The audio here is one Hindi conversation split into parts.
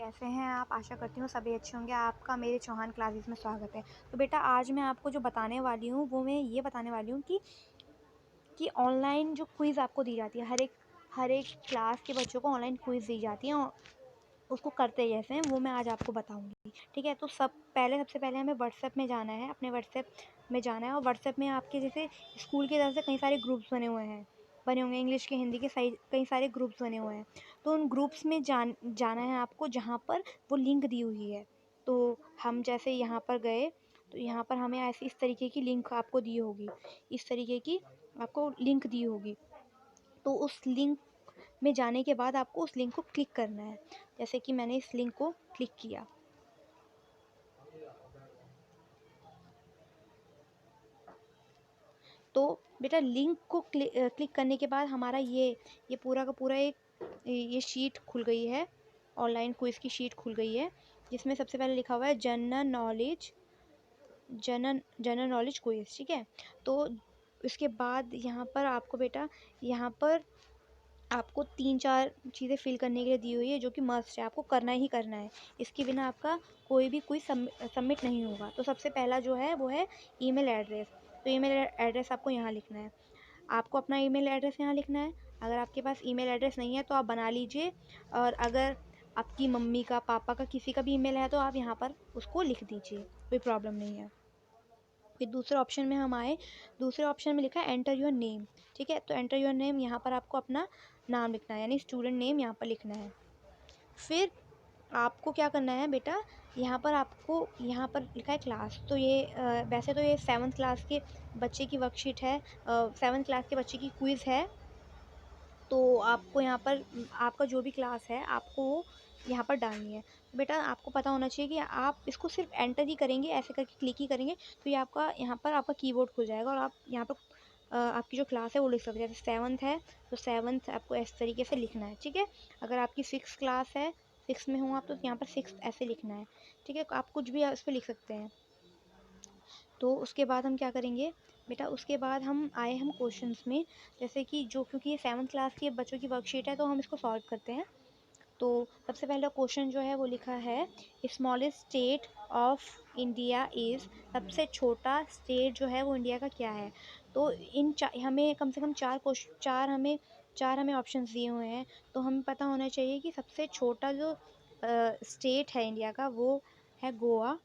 कैसे हैं आप? आशा करती हूँ सभी अच्छे होंगे। आपका मेरे चौहान क्लासेस में स्वागत है। तो बेटा आज मैं आपको जो बताने वाली हूँ वो मैं ये बताने वाली हूँ कि ऑनलाइन जो क्विज़ आपको दी जाती है, हर एक क्लास के बच्चों को ऑनलाइन क्विज़ दी जाती है और उसको करते कैसे हैं वो मैं आज आपको बताऊँगी। ठीक है? तो सबसे पहले हमें व्हाट्सएप में जाना है, अपने व्हाट्सएप में जाना है और व्हाट्सएप में आपके जैसे स्कूल की तरफ से कई सारे ग्रुप्स बने होंगे इंग्लिश के, हिंदी के कई सारे ग्रुप्स बने हुए हैं। तो उन ग्रुप्स में जाना है आपको जहाँ पर वो लिंक दी हुई है। तो हम जैसे यहाँ पर गए, तो यहाँ पर हमें ऐसी इस तरीके की लिंक आपको दी होगी, इस तरीके की आपको लिंक दी होगी। तो उस लिंक में जाने के बाद आपको उस लिंक को क्लिक करना है। जैसे कि मैंने इस लिंक को क्लिक किया। तो बेटा लिंक को क्लिक करने के बाद हमारा ये पूरा का पूरा ये शीट खुल गई है, ऑनलाइन क्विज़ की शीट खुल गई है, जिसमें सबसे पहले लिखा हुआ है जनरल नॉलेज क्विज़। ठीक है? तो इसके बाद यहाँ पर आपको बेटा यहाँ पर आपको 3-4 चीज़ें फ़िल करने के लिए दी हुई है जो कि मस्ट है, आपको करना ही करना है। इसके बिना आपका कोई भी क्विज़ सबमिट नहीं होगा। तो सबसे पहला जो है वो है ईमेल एड्रेस। तो ईमेल एड्रेस आपको यहाँ लिखना है। आपको अपना ईमेल एड्रेस यहाँ लिखना है। अगर आपके पास ईमेल एड्रेस नहीं है तो आप बना लीजिए, और अगर आपकी मम्मी का, पापा का, किसी का भी ईमेल है तो आप यहाँ पर उसको लिख दीजिए, कोई प्रॉब्लम नहीं है। फिर दूसरे ऑप्शन में हम आए, दूसरे ऑप्शन में लिखा है एंटर योर नेम। ठीक है? तो एंटर योर नेम, यहाँ पर आपको अपना नाम लिखना है, यानी स्टूडेंट नेम यहाँ पर लिखना है। फिर आपको क्या करना है बेटा, यहाँ पर लिखा है क्लास। तो वैसे तो ये 7th क्लास के बच्चे की वर्कशीट है, 7th क्लास के बच्चे की क्विज़ है। तो आपको यहाँ पर आपका जो भी क्लास है आपको वो यहाँ पर डालनी है। तो बेटा आपको पता होना चाहिए कि आप इसको सिर्फ एंटर ही करेंगे, ऐसे करके क्लिक ही करेंगे तो ये आपका यहाँ पर आपका कीबोर्ड खुल जाएगा और आप यहाँ पर आपकी जो क्लास है वो लिख सकते हैं। जैसे 7th है तो 7th आपको इस तरीके से लिखना है। ठीक है? अगर आपकी 6th क्लास है, 6 में हो आप, तो यहाँ पर 6 ऐसे लिखना है। ठीक है? आप कुछ भी इस पर लिख सकते हैं। तो उसके बाद हम क्या करेंगे बेटा, उसके बाद हम क्वेश्चंस में, जैसे कि क्योंकि ये 7th क्लास के बच्चों की वर्कशीट है तो हम इसको सॉल्व करते हैं। तो सबसे पहला क्वेश्चन जो है वो लिखा है, smallest state of India is, सबसे छोटा स्टेट जो है वो इंडिया का क्या है। तो हमें कम से कम चार हमें ऑप्शंस दिए हुए हैं। तो हमें पता होना चाहिए कि सबसे छोटा जो स्टेट है इंडिया का वो है गोवा।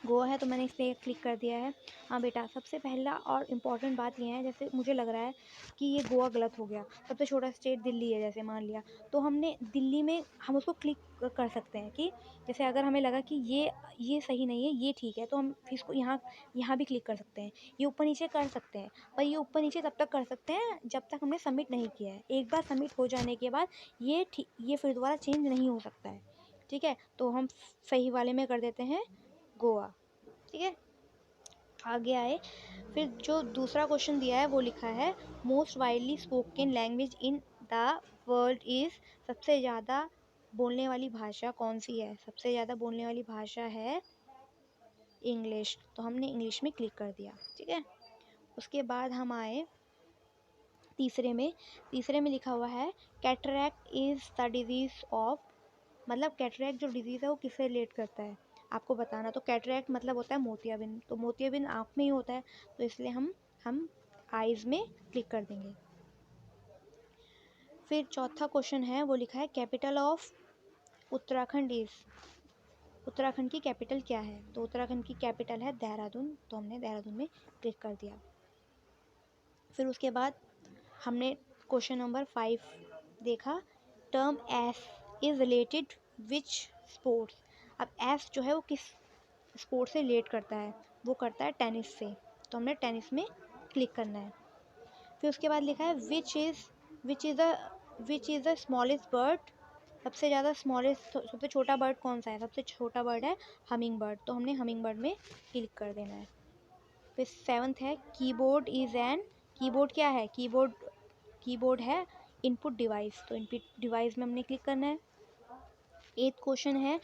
गोवा है, तो मैंने इस पर क्लिक कर दिया है। हाँ बेटा, सबसे पहला और इम्पॉर्टेंट बात ये है, जैसे मुझे लग रहा है कि ये गोवा गलत हो गया। सबसे छोटा स्टेट दिल्ली है जैसे मान लिया, तो हमने दिल्ली में हम उसको क्लिक कर सकते हैं कि जैसे अगर हमें लगा कि ये सही नहीं है, ये ठीक है, तो हम इसको यहाँ यहाँ भी क्लिक कर सकते हैं। ये ऊपर नीचे कर सकते हैं, पर ये ऊपर नीचे तब तक कर सकते हैं जब तक हमने सबमिट नहीं किया है। एक बार सबमिट हो जाने के बाद ये फिर दोबारा चेंज नहीं हो सकता है। ठीक है? तो हम सही वाले में कर देते हैं गोवा। ठीक है? आगे आए, फिर जो दूसरा क्वेश्चन दिया है वो लिखा है, most widely spoken language in the world is, सबसे ज़्यादा बोलने वाली भाषा कौन सी है। सबसे ज़्यादा बोलने वाली भाषा है इंग्लिश। तो हमने इंग्लिश में क्लिक कर दिया। ठीक है? उसके बाद हम आए तीसरे में लिखा हुआ है, cataract is the disease of, मतलब कैटरैक्ट जो डिज़ीज़ है वो किससे रिलेट करता है आपको बताना। तो कैटरैक्ट मतलब होता है मोतियाबिंद, तो मोतियाबिंद आँख में ही होता है, तो इसलिए हम आइज़ में क्लिक कर देंगे। फिर चौथा क्वेश्चन है वो लिखा है, capital of Uttarakhand is, Uttarakhand की कैपिटल क्या है। तो उत्तराखंड की कैपिटल है देहरादून, तो हमने देहरादून में क्लिक कर दिया। फिर उसके बाद हमने क्वेश्चन नंबर 5 देखा, term S is related which sports. अब एस जो है वो किस स्पोर्ट्स से रिलेट करता है, वो करता है टेनिस से, तो हमने टेनिस में क्लिक करना है। फिर उसके बाद लिखा है, which is the smallest bird, सबसे छोटा बर्ड कौन सा है। सबसे छोटा बर्ड है हमिंग बर्ड, तो हमने हमिंग बर्ड में क्लिक कर देना है। फिर 7th है, कीबोर्ड इज़ एन, कीबोर्ड क्या है, कीबोर्ड है इनपुट डिवाइस, तो इनपुट डिवाइस में हमने क्लिक करना है। 8th क्वेश्चन है,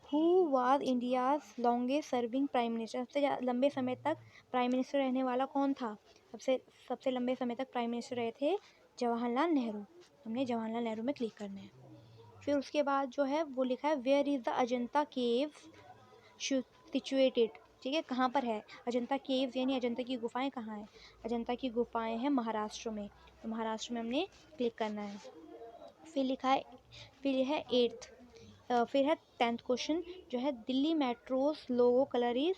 who was India's longest serving prime minister, सबसे लंबे समय तक प्राइम मिनिस्टर रहने वाला कौन था। सबसे लंबे समय तक प्राइम मिनिस्टर रहे थे जवाहरलाल नेहरू, हमने जवाहरलाल नेहरू में क्लिक करना है। फिर उसके बाद जो है वो लिखा है where is the Ajanta cave situated, ठीक है, कहाँ पर है अजंता केव्स, यानी अजंता की गुफाएं कहाँ है। अजंता की गुफाएं हैं महाराष्ट्र में, तो महाराष्ट्र में हमने क्लिक करना है। फिर लिखा है, फिर है एट्थ, फिर है 10th क्वेश्चन जो है Delhi metros logo colour is,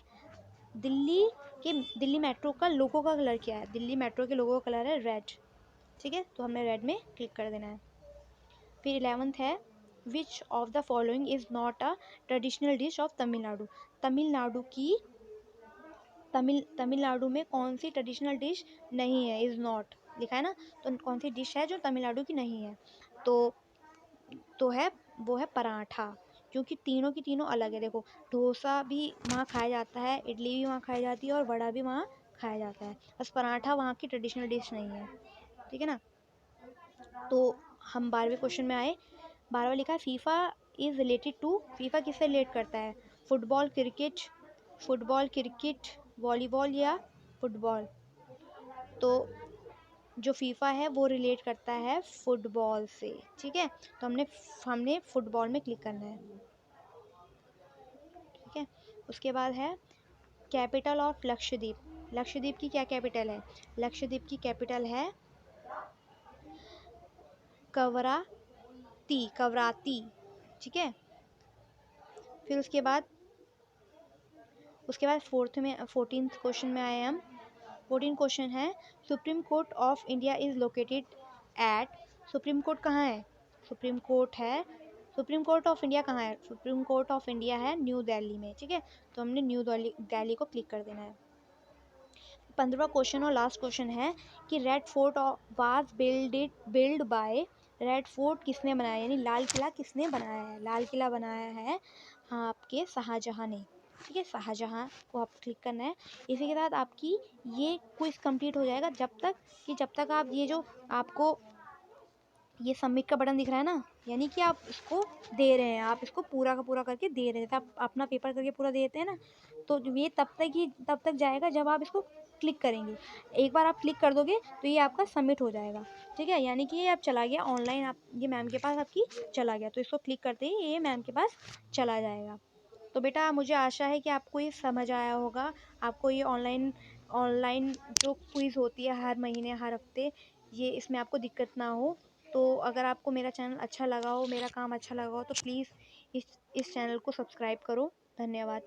Delhi के दिल्ली मेट्रो का लोगो का कलर क्या है, दिल्ली मेट्रो के लोगो का कलर है रेड, ठीक है, तो हमने रेड में क्लिक कर देना है। फिर 11th है which of the following is not a traditional dish of Tamil Nadu, Tamil Nadu की तमिलनाडु में कौन सी ट्रेडिशनल डिश नहीं है, इज़ नॉट लिखा है ना, तो कौन सी डिश है जो तमिलनाडु की नहीं है, तो है वो है पराठा, क्योंकि तीनों की तीनों अलग है। देखो डोसा भी वहाँ खाया जाता है, इडली भी वहाँ खाई जाती है और वड़ा भी वहाँ खाया जाता है, बस पराठा वहाँ की ट्रेडिशनल डिश नहीं है, ठीक है ना। तो हम 12वें क्वेश्चन में आए। 12वां लिखा है FIFA is related to, FIFA किससे रिलेट करता है, फुटबॉल क्रिकेट वॉलीबॉल या फुटबॉल, तो जो फीफा है वो रिलेट करता है फुटबॉल से, ठीक है, तो हमने फुटबॉल में क्लिक करना है, ठीक है। उसके बाद है कैपिटल ऑफ लक्षद्वीप, लक्षद्वीप की क्या कैपिटल है, लक्षद्वीप की कैपिटल है कवराती, ठीक है। फिर उसके बाद 14th क्वेश्चन में आए हम। 14 क्वेश्चन है supreme court of India is located at, supreme court कहाँ है, सुप्रीम कोर्ट है, सुप्रीम कोर्ट ऑफ इंडिया कहाँ है, सुप्रीम कोर्ट ऑफ इंडिया है न्यू दिल्ली में, ठीक है, तो हमने न्यू दिल्ली को क्लिक कर देना है। 15वां क्वेश्चन और लास्ट क्वेश्चन है कि red fort was build by, red fort किसने बनाया, यानी लाल किला किसने बनाया है, लाल किला बनाया है हाँ आपके शाहजहाँ ने, ठीक है, शाहजहाँ को आप क्लिक करना है। इसी के साथ आपकी ये क्विज कंप्लीट हो जाएगा, जब तक आप ये जो आपको ये सबमिट का बटन दिख रहा है ना, यानी कि आप इसको दे रहे हैं, आप इसको पूरा का पूरा करके दे रहे हैं, आप अपना पेपर करके पूरा देते हैं ना, तो ये तब तक जाएगा जब आप इसको क्लिक करेंगे। एक बार आप क्लिक कर दोगे तो ये आपका सबमिट हो जाएगा, ठीक है, यानी कि ये आप चला गया ऑनलाइन, आप ये मैम के पास आपकी चला गया, तो इसको क्लिक करते ही ये मैम के पास चला जाएगा। तो बेटा मुझे आशा है कि आपको ये समझ आया होगा, आपको ये ऑनलाइन ऑनलाइन जो क्विज़ होती है हर महीने हर हफ्ते, ये इसमें आपको दिक्कत ना हो। तो अगर आपको मेरा चैनल अच्छा लगा हो, मेरा काम अच्छा लगा हो, तो प्लीज़ इस चैनल को सब्सक्राइब करो। धन्यवाद।